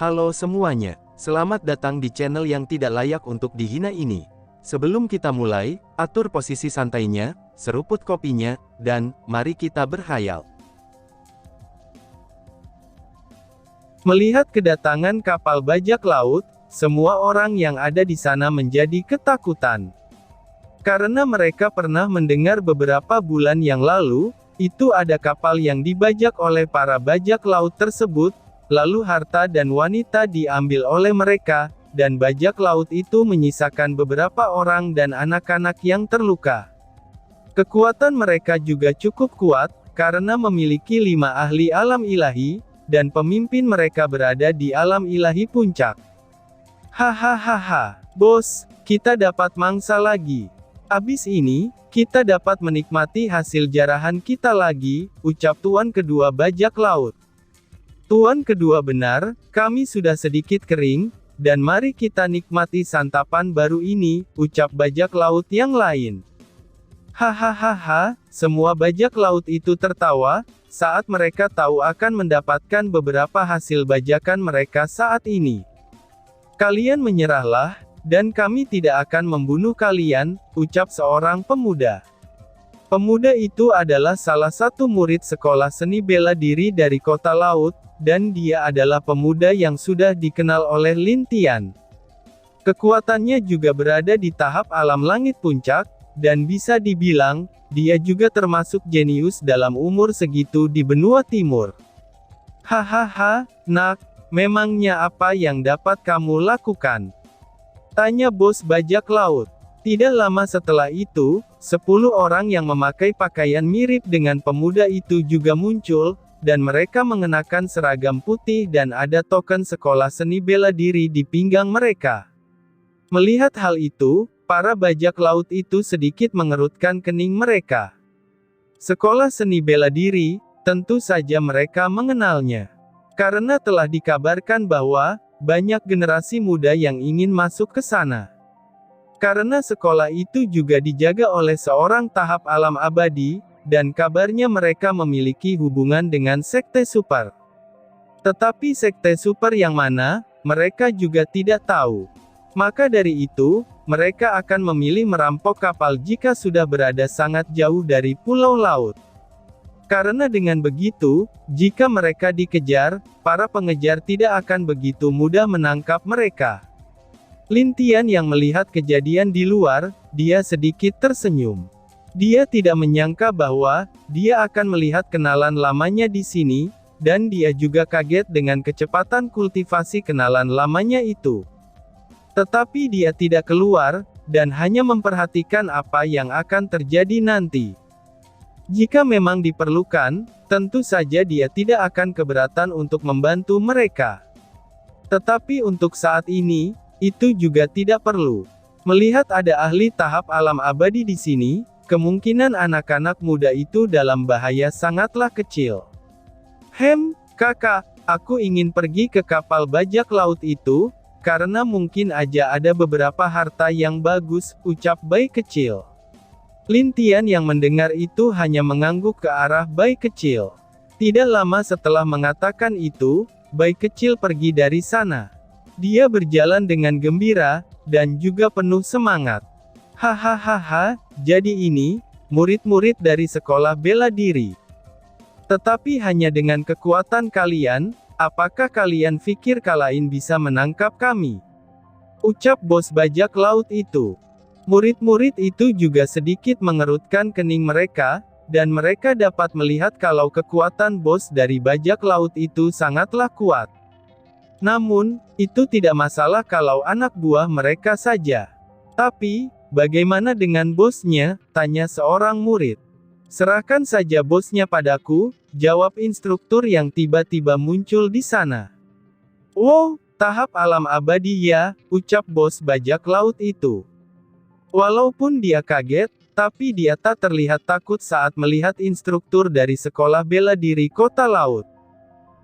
Halo semuanya, selamat datang di channel yang tidak layak untuk dihina ini. Sebelum kita mulai, atur posisi santainya, seruput kopinya, dan mari kita berkhayal. Melihat kedatangan kapal bajak laut, semua orang yang ada di sana menjadi ketakutan. Karena mereka pernah mendengar beberapa bulan yang lalu, itu ada kapal yang dibajak oleh para bajak laut tersebut, lalu harta dan wanita diambil oleh mereka, dan bajak laut itu menyisakan beberapa orang dan anak-anak yang terluka. Kekuatan mereka juga cukup kuat, karena memiliki 5 ahli alam ilahi, dan pemimpin mereka berada di alam ilahi puncak. Hahaha, bos, kita dapat mangsa lagi. Abis ini, kita dapat menikmati hasil jarahan kita lagi, ucap tuan kedua bajak laut. Tuan kedua benar, kami sudah sedikit kering, dan mari kita nikmati santapan baru ini, ucap bajak laut yang lain. Hahaha, semua bajak laut itu tertawa, saat mereka tahu akan mendapatkan beberapa hasil bajakan mereka saat ini. Kalian menyerahlah, dan kami tidak akan membunuh kalian, ucap seorang pemuda. Pemuda itu adalah salah satu murid sekolah seni bela diri dari kota laut, dan dia adalah pemuda yang sudah dikenal oleh Lin Tian. Kekuatannya juga berada di tahap alam langit puncak, dan bisa dibilang, dia juga termasuk jenius dalam umur segitu di benua timur. Hahaha, nak, memangnya apa yang dapat kamu lakukan? Tanya bos bajak laut. Tidak lama setelah itu, 10 orang yang memakai pakaian mirip dengan pemuda itu juga muncul, dan mereka mengenakan seragam putih dan ada token sekolah seni bela diri di pinggang mereka. Melihat hal itu, para bajak laut itu sedikit mengerutkan kening mereka. Sekolah seni bela diri, tentu saja mereka mengenalnya. Karena telah dikabarkan bahwa, banyak generasi muda yang ingin masuk ke sana. Karena sekolah itu juga dijaga oleh seorang tahap alam abadi, dan kabarnya mereka memiliki hubungan dengan sekte super. Tetapi sekte super yang mana, mereka juga tidak tahu. Maka dari itu, mereka akan memilih merampok kapal jika sudah berada sangat jauh dari pulau laut. Karena dengan begitu, jika mereka dikejar, para pengejar tidak akan begitu mudah menangkap mereka. Lin Tian yang melihat kejadian di luar, dia sedikit tersenyum. Dia tidak menyangka bahwa, dia akan melihat kenalan lamanya di sini, dan dia juga kaget dengan kecepatan kultivasi kenalan lamanya itu. Tetapi dia tidak keluar, dan hanya memperhatikan apa yang akan terjadi nanti. Jika memang diperlukan, tentu saja dia tidak akan keberatan untuk membantu mereka. Tetapi untuk saat ini, itu juga tidak perlu. Melihat ada ahli tahap alam abadi di sini, kemungkinan anak-anak muda itu dalam bahaya sangatlah kecil. Kakak, aku ingin pergi ke kapal bajak laut itu, karena mungkin aja ada beberapa harta yang bagus, ucap bayi kecil. Lin Tian yang mendengar itu hanya mengangguk ke arah bayi kecil. Tidak lama setelah mengatakan itu, bayi kecil pergi dari sana. Dia berjalan dengan gembira, dan juga penuh semangat. Hahaha, jadi ini, murid-murid dari sekolah bela diri. Tetapi hanya dengan kekuatan kalian, apakah kalian pikir kalian bisa menangkap kami? Ucap bos bajak laut itu. Murid-murid itu juga sedikit mengerutkan kening mereka, dan mereka dapat melihat kalau kekuatan bos dari bajak laut itu sangatlah kuat. Namun, itu tidak masalah kalau anak buah mereka saja. Tapi, bagaimana dengan bosnya? Tanya seorang murid. Serahkan saja bosnya padaku, jawab instruktur yang tiba-tiba muncul di sana. Wow, tahap alam abadi ya, ucap bos bajak laut itu. Walaupun dia kaget, tapi dia tak terlihat takut saat melihat instruktur dari sekolah bela diri kota laut.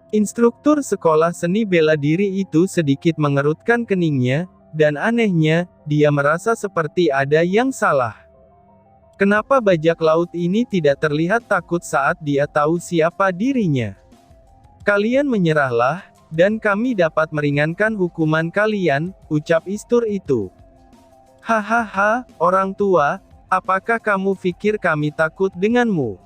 Instruktur sekolah seni bela diri itu sedikit mengerutkan keningnya, dan anehnya, dia merasa seperti ada yang salah. Kenapa bajak laut ini tidak terlihat takut saat dia tahu siapa dirinya? Kalian menyerahlah, dan kami dapat meringankan hukuman kalian, ucap Istur itu. Hahaha, orang tua, apakah kamu pikir kami takut denganmu?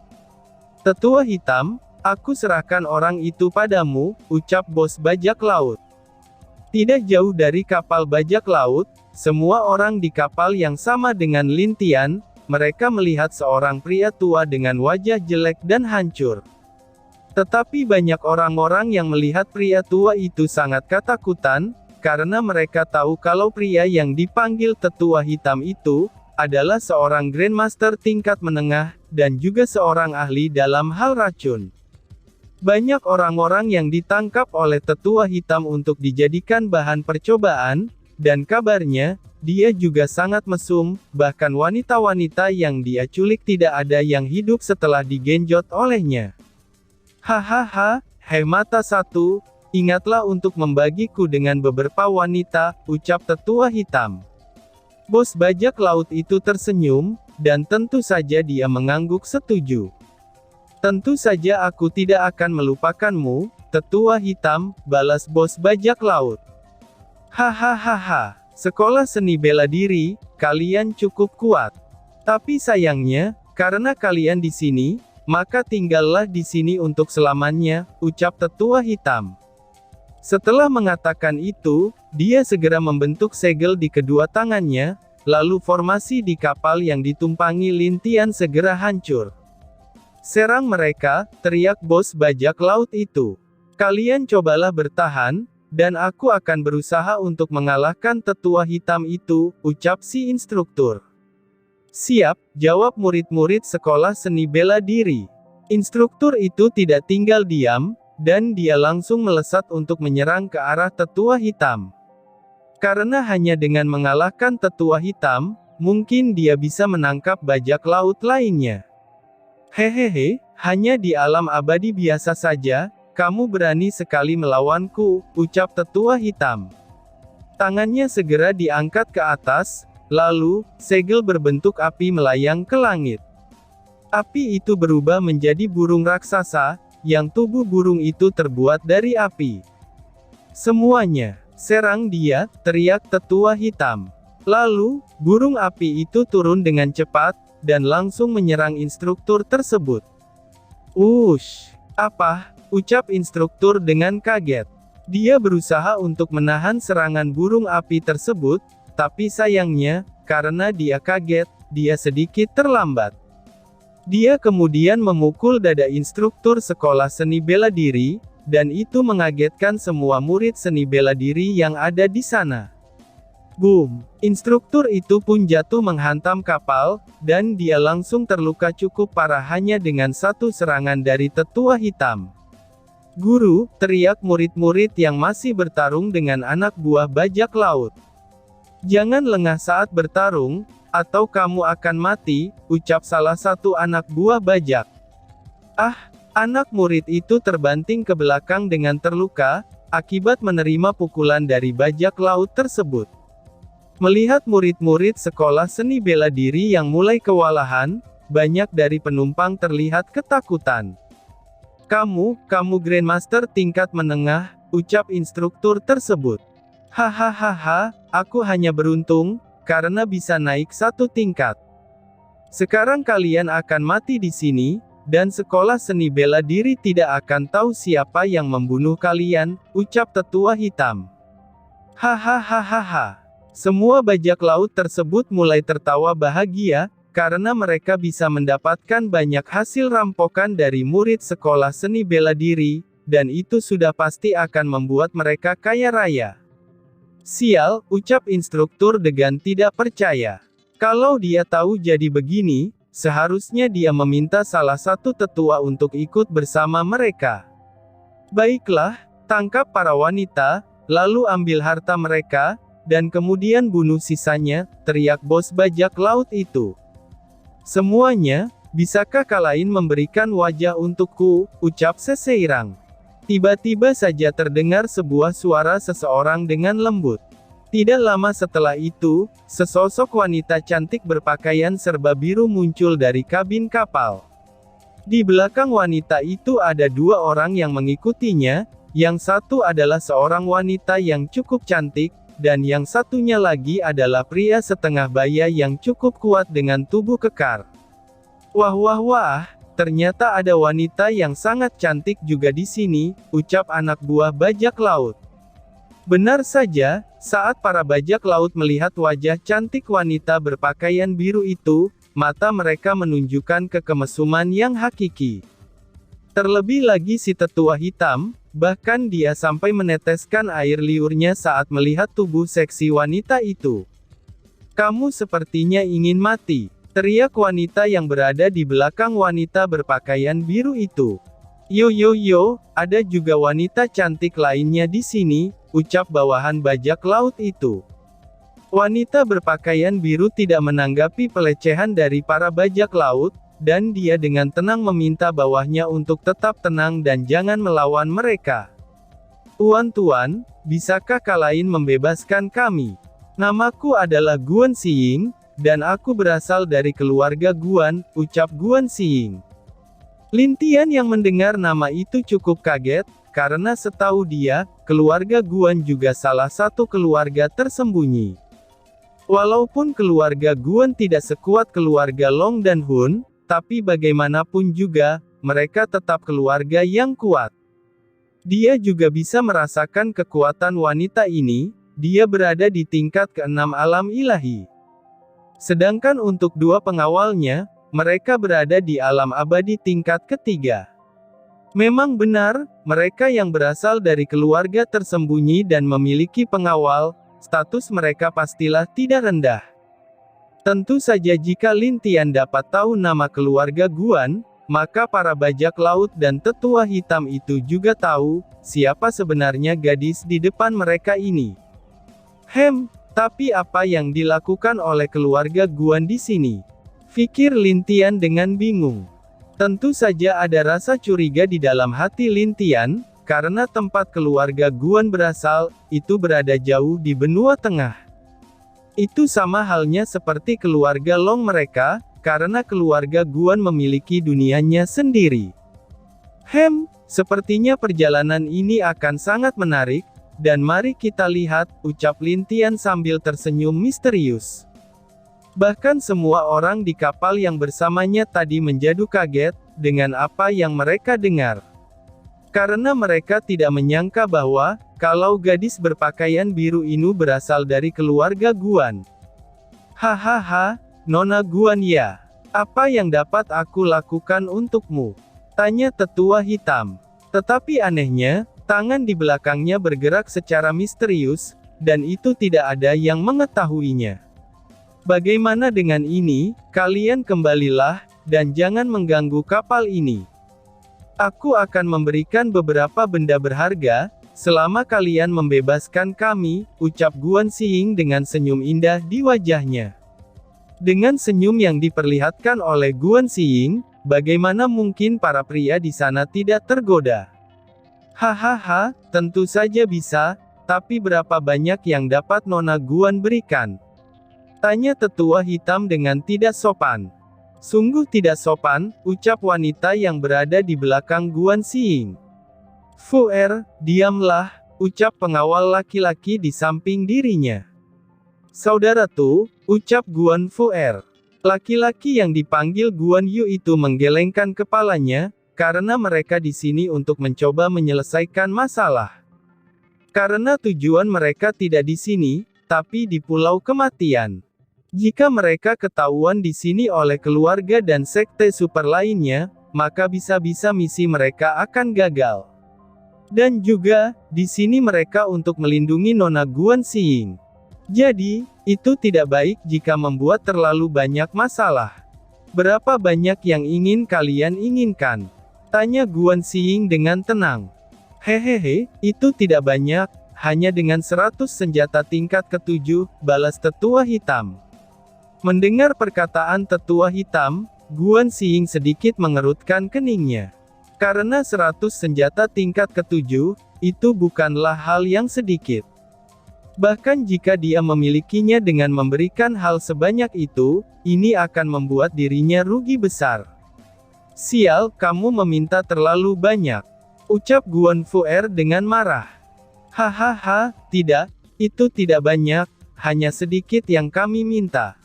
Tetua Hitam, aku serahkan orang itu padamu, ucap bos bajak laut. Tidak jauh dari kapal bajak laut, semua orang di kapal yang sama dengan Lin Tian, mereka melihat seorang pria tua dengan wajah jelek dan hancur. Tetapi banyak orang-orang yang melihat pria tua itu sangat ketakutan, karena mereka tahu kalau pria yang dipanggil Tetua Hitam itu adalah seorang Grandmaster tingkat menengah, dan juga seorang ahli dalam hal racun. Banyak orang-orang yang ditangkap oleh Tetua Hitam untuk dijadikan bahan percobaan, dan kabarnya, dia juga sangat mesum, bahkan wanita-wanita yang dia culik tidak ada yang hidup setelah digenjot olehnya. Hahaha, hei mata satu, ingatlah untuk membagiku dengan beberapa wanita, ucap Tetua Hitam. Bos bajak laut itu tersenyum, dan tentu saja dia mengangguk setuju. Tentu saja aku tidak akan melupakanmu, Tetua Hitam, balas bos bajak laut. Hahaha, sekolah seni bela diri, kalian cukup kuat. Tapi sayangnya, karena kalian di sini, maka tinggallah di sini untuk selamanya, ucap Tetua Hitam. Setelah mengatakan itu, dia segera membentuk segel di kedua tangannya, lalu formasi di kapal yang ditumpangi Lin Tian segera hancur. Serang mereka, teriak bos bajak laut itu. Kalian cobalah bertahan, dan aku akan berusaha untuk mengalahkan Tetua Hitam itu, ucap si instruktur. Siap, jawab murid-murid sekolah seni bela diri. Instruktur itu tidak tinggal diam, dan dia langsung melesat untuk menyerang ke arah Tetua Hitam. Karena hanya dengan mengalahkan Tetua Hitam, mungkin dia bisa menangkap bajak laut lainnya. Hehehe, hanya di alam abadi biasa saja, kamu berani sekali melawanku, ucap Tetua Hitam. Tangannya segera diangkat ke atas, lalu, segel berbentuk api melayang ke langit. Api itu berubah menjadi burung raksasa, yang tubuh burung itu terbuat dari api. Semuanya, serang dia, teriak Tetua Hitam. Lalu, burung api itu turun dengan cepat, dan langsung menyerang instruktur tersebut. Ush, apa? Ucap instruktur dengan kaget. Dia berusaha untuk menahan serangan burung api tersebut, tapi sayangnya, karena dia kaget, dia sedikit terlambat. Dia kemudian memukul dada instruktur sekolah seni bela diri, dan itu mengagetkan semua murid seni bela diri yang ada di sana. Boom! Instruktur itu pun jatuh menghantam kapal, dan dia langsung terluka cukup parah hanya dengan satu serangan dari Tetua Hitam. Guru, teriak murid-murid yang masih bertarung dengan anak buah bajak laut. Jangan lengah saat bertarung, atau kamu akan mati, ucap salah satu anak buah bajak. Ah, anak murid itu terbanting ke belakang dengan terluka, akibat menerima pukulan dari bajak laut tersebut. Melihat murid-murid sekolah seni bela diri yang mulai kewalahan, banyak dari penumpang terlihat ketakutan. Kamu Grandmaster tingkat menengah, ucap instruktur tersebut. Hahaha, aku hanya beruntung, karena bisa naik satu tingkat. Sekarang kalian akan mati di sini, dan sekolah seni bela diri tidak akan tahu siapa yang membunuh kalian, ucap Tetua Hitam. Hahaha. Semua bajak laut tersebut mulai tertawa bahagia, karena mereka bisa mendapatkan banyak hasil rampokan dari murid sekolah seni bela diri, dan itu sudah pasti akan membuat mereka kaya raya. Sial, ucap instruktur dengan tidak percaya. Kalau dia tahu jadi begini, seharusnya dia meminta salah satu tetua untuk ikut bersama mereka. Baiklah, tangkap para wanita, lalu ambil harta mereka, dan kemudian bunuh sisanya, teriak bos bajak laut itu. Semuanya, bisakah kalian memberikan wajah untukku, ucap seseorang. Tiba-tiba saja terdengar sebuah suara seseorang dengan lembut. Tidak lama setelah itu, sesosok wanita cantik berpakaian serba biru muncul dari kabin kapal. Di belakang wanita itu ada dua orang yang mengikutinya, Yang satu adalah seorang wanita yang cukup cantik, dan yang satunya lagi adalah pria setengah baya yang cukup kuat dengan tubuh kekar. Wah wah wah, ternyata ada wanita yang sangat cantik juga di sini, ucap anak buah bajak laut. Benar saja, saat para bajak laut melihat wajah cantik wanita berpakaian biru itu, mata mereka menunjukkan kekemesuman yang hakiki. Terlebih lagi si tetua hitam, bahkan dia sampai meneteskan air liurnya saat melihat tubuh seksi wanita itu. "Kamu sepertinya ingin mati," teriak wanita yang berada di belakang wanita berpakaian biru itu. "Yo yo yo, ada juga wanita cantik lainnya di sini," ucap bawahan bajak laut itu. Wanita berpakaian biru tidak menanggapi pelecehan dari para bajak laut, dan dia dengan tenang meminta bawahnya untuk tetap tenang dan jangan melawan mereka. "Tuan-tuan, bisakah kalian membebaskan kami? Namaku adalah Guan Xiying, dan aku berasal dari keluarga Guan," ucap Guan Xiying. Lin Tian yang mendengar nama itu cukup kaget, karena setahu dia, keluarga Guan juga salah satu keluarga tersembunyi. Walaupun keluarga Guan tidak sekuat keluarga Long dan Hun, tapi bagaimanapun juga, mereka tetap keluarga yang kuat. Dia juga bisa merasakan kekuatan wanita ini, dia berada di tingkat ke-6 alam ilahi. Sedangkan untuk dua pengawalnya, mereka berada di alam abadi tingkat ketiga. Memang benar, mereka yang berasal dari keluarga tersembunyi dan memiliki pengawal, status mereka pastilah tidak rendah. Tentu saja jika Lin Tian dapat tahu nama keluarga Guan, maka para bajak laut dan tetua hitam itu juga tahu, siapa sebenarnya gadis di depan mereka ini. Tapi apa yang dilakukan oleh keluarga Guan di sini? Pikir Lin Tian dengan bingung. Tentu saja ada rasa curiga di dalam hati Lin Tian, karena tempat keluarga Guan berasal, itu berada jauh di benua tengah. Itu sama halnya seperti keluarga Long mereka, karena keluarga Guan memiliki dunianya sendiri. Sepertinya perjalanan ini akan sangat menarik, dan mari kita lihat, ucap Lin Tian sambil tersenyum misterius. Bahkan semua orang di kapal yang bersamanya tadi menjadi kaget, dengan apa yang mereka dengar. Karena mereka tidak menyangka bahwa, kalau gadis berpakaian biru ini berasal dari keluarga Guan. "Hahaha, Nona Guan ya. Apa yang dapat aku lakukan untukmu?" tanya tetua hitam. Tetapi anehnya, tangan di belakangnya bergerak secara misterius, dan itu tidak ada yang mengetahuinya. "Bagaimana dengan ini, kalian kembalilah, dan jangan mengganggu kapal ini. Aku akan memberikan beberapa benda berharga, selama kalian membebaskan kami," ucap Guan Xiying dengan senyum indah di wajahnya. Dengan senyum yang diperlihatkan oleh Guan Xiying, bagaimana mungkin para pria di sana tidak tergoda? "Hahaha, tentu saja bisa, tapi berapa banyak yang dapat Nona Guan berikan?" tanya tetua hitam dengan tidak sopan. "Sungguh tidak sopan," ucap wanita yang berada di belakang Guan Xiying. Diamlah," ucap pengawal laki-laki di samping dirinya. "Saudara Tu," ucap Guan Fuer. Laki-laki yang dipanggil Guan Yu itu menggelengkan kepalanya, karena mereka di sini untuk mencoba menyelesaikan masalah. Karena tujuan mereka tidak di sini, tapi di Pulau Kematian. Jika mereka ketahuan di sini oleh keluarga dan sekte super lainnya, maka bisa-bisa misi mereka akan gagal. Dan juga, di sini mereka untuk melindungi Nona Guan Xiying. Jadi, itu tidak baik jika membuat terlalu banyak masalah. "Berapa banyak yang ingin kalian inginkan?" tanya Guan Xiying dengan tenang. "Hehehe, itu tidak banyak, hanya dengan 100 senjata tingkat ke-7, balas tetua hitam. Mendengar perkataan tetua hitam, Guan Xiying sedikit mengerutkan keningnya. Karena 100 senjata tingkat ke-7, itu bukanlah hal yang sedikit. Bahkan jika dia memilikinya dengan memberikan hal sebanyak itu, ini akan membuat dirinya rugi besar. "Sial, kamu meminta terlalu banyak. Ucap Guan Fuer dengan marah. Hahaha, tidak, itu tidak banyak, hanya sedikit yang kami minta.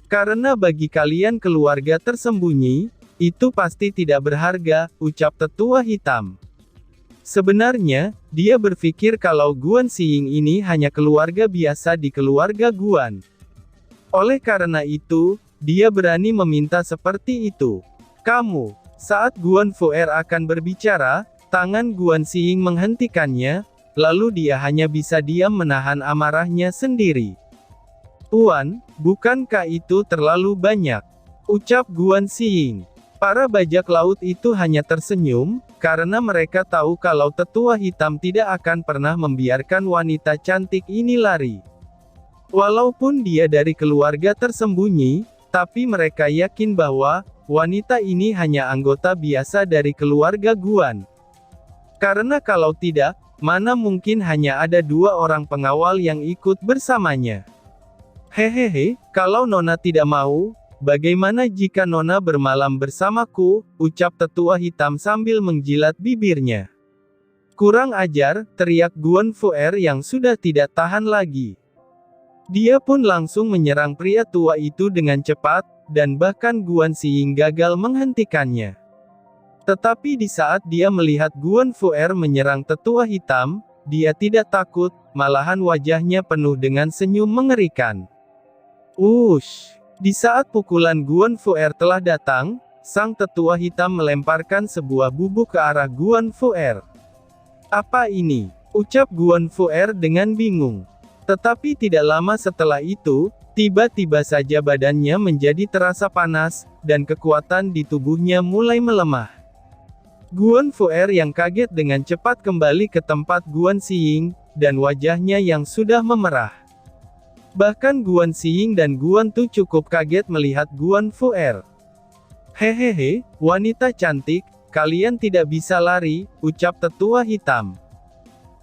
Karena bagi kalian keluarga tersembunyi, itu pasti tidak berharga, ucap tetua hitam. Sebenarnya, dia berpikir kalau Guan Xiying ini hanya keluarga biasa di keluarga Guan. Oleh karena itu, dia berani meminta seperti itu. Kamu, saat Guan Fuer akan berbicara, tangan Guan Xiying menghentikannya, lalu dia hanya bisa diam menahan amarahnya sendiri. Tuan, bukankah itu terlalu banyak? Ucap Guan Xiying. Para bajak laut itu hanya tersenyum, karena mereka tahu kalau tetua hitam tidak akan pernah membiarkan wanita cantik ini lari. Walaupun dia dari keluarga tersembunyi, tapi mereka yakin bahwa wanita ini hanya anggota biasa dari keluarga Guan. Karena kalau tidak, mana mungkin hanya ada 2 orang pengawal yang ikut bersamanya. Hehehe, kalau Nona tidak mau, bagaimana jika Nona bermalam bersamaku, ucap tetua hitam sambil menjilat bibirnya. Kurang ajar, teriak Guan Fuer yang sudah tidak tahan lagi. Dia pun langsung menyerang pria tua itu dengan cepat, dan bahkan Guan Xiying gagal menghentikannya. Tetapi di saat dia melihat Guan Fuer menyerang tetua hitam, dia tidak takut, malahan wajahnya penuh dengan senyum mengerikan. Wush! Di saat pukulan Guan Fuer telah datang, sang tetua hitam melemparkan sebuah bubuk ke arah Guan Fuer. Apa ini? Ucap Guan Fuer dengan bingung. Tetapi tidak lama setelah itu, tiba-tiba saja badannya menjadi terasa panas, dan kekuatan di tubuhnya mulai melemah. Guan Fuer yang kaget dengan cepat kembali ke tempat Guan Xiying, dan wajahnya yang sudah memerah. Bahkan Guan Xiying dan Guan Tu cukup kaget melihat Guan Fuer. Hehehe, wanita cantik, kalian tidak bisa lari, ucap tetua hitam.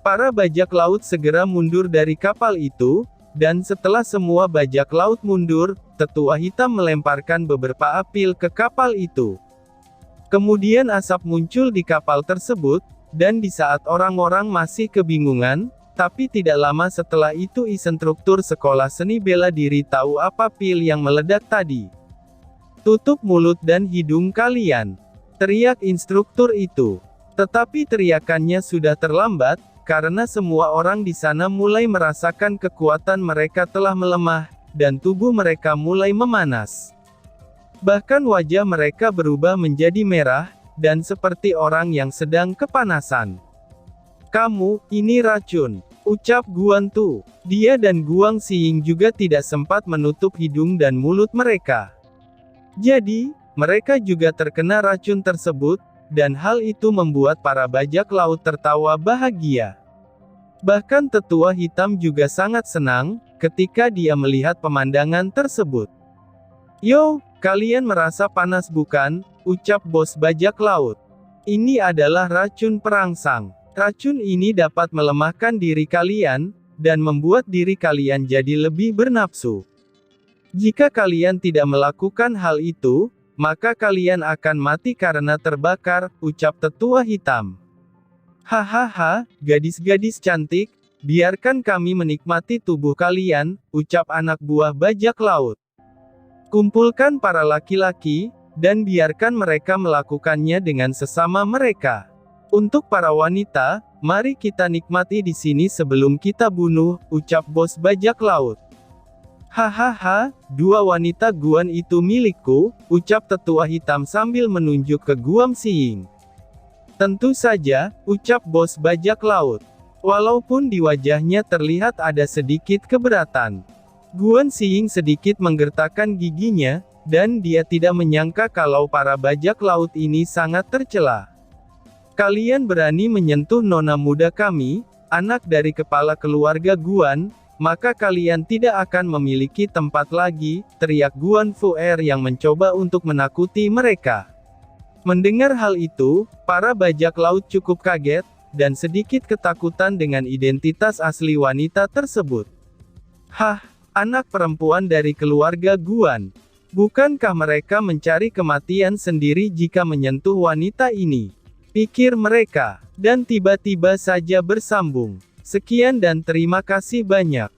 Para bajak laut segera mundur dari kapal itu, dan setelah semua bajak laut mundur, tetua hitam melemparkan beberapa apil ke kapal itu. Kemudian asap muncul di kapal tersebut, dan di saat orang-orang masih kebingungan, tapi tidak lama setelah itu instruktur sekolah seni bela diri tahu apa pil yang meledak tadi. Tutup mulut dan hidung kalian, teriak instruktur itu. Tetapi teriakannya sudah terlambat, karena semua orang di sana mulai merasakan kekuatan mereka telah melemah, dan tubuh mereka mulai memanas. Bahkan wajah mereka berubah menjadi merah, dan seperti orang yang sedang kepanasan. Kamu, ini racun, ucap Guan Tu. Dia dan Guan Xiying juga tidak sempat menutup hidung dan mulut mereka. Jadi, mereka juga terkena racun tersebut, dan hal itu membuat para bajak laut tertawa bahagia. Bahkan tetua hitam juga sangat senang, ketika dia melihat pemandangan tersebut. Yo, kalian merasa panas bukan? Ucap bos bajak laut. Ini adalah racun perangsang. Racun ini dapat melemahkan diri kalian, dan membuat diri kalian jadi lebih bernafsu. Jika kalian tidak melakukan hal itu, maka kalian akan mati karena terbakar, ucap tetua hitam. Hahaha, gadis-gadis cantik, biarkan kami menikmati tubuh kalian, ucap anak buah bajak laut. Kumpulkan para laki-laki, dan biarkan mereka melakukannya dengan sesama mereka. Untuk para wanita, mari kita nikmati di sini sebelum kita bunuh, ucap bos bajak laut. Hahaha, 2 wanita Guan itu milikku, ucap tetua hitam sambil menunjuk ke Guan Xiying. Tentu saja, ucap bos bajak laut. Walaupun di wajahnya terlihat ada sedikit keberatan. Guan Xiying sedikit menggertakkan giginya, dan dia tidak menyangka kalau para bajak laut ini sangat tercela. Kalian berani menyentuh nona muda kami, anak dari kepala keluarga Guan, maka kalian tidak akan memiliki tempat lagi, teriak Guan Fuer yang mencoba untuk menakuti mereka. Mendengar hal itu, para bajak laut cukup kaget, dan sedikit ketakutan dengan identitas asli wanita tersebut. Hah, anak perempuan dari keluarga Guan. Bukankah mereka mencari kematian sendiri jika menyentuh wanita ini? pikir mereka, dan tiba-tiba saja bersambung. Sekian dan terima kasih banyak.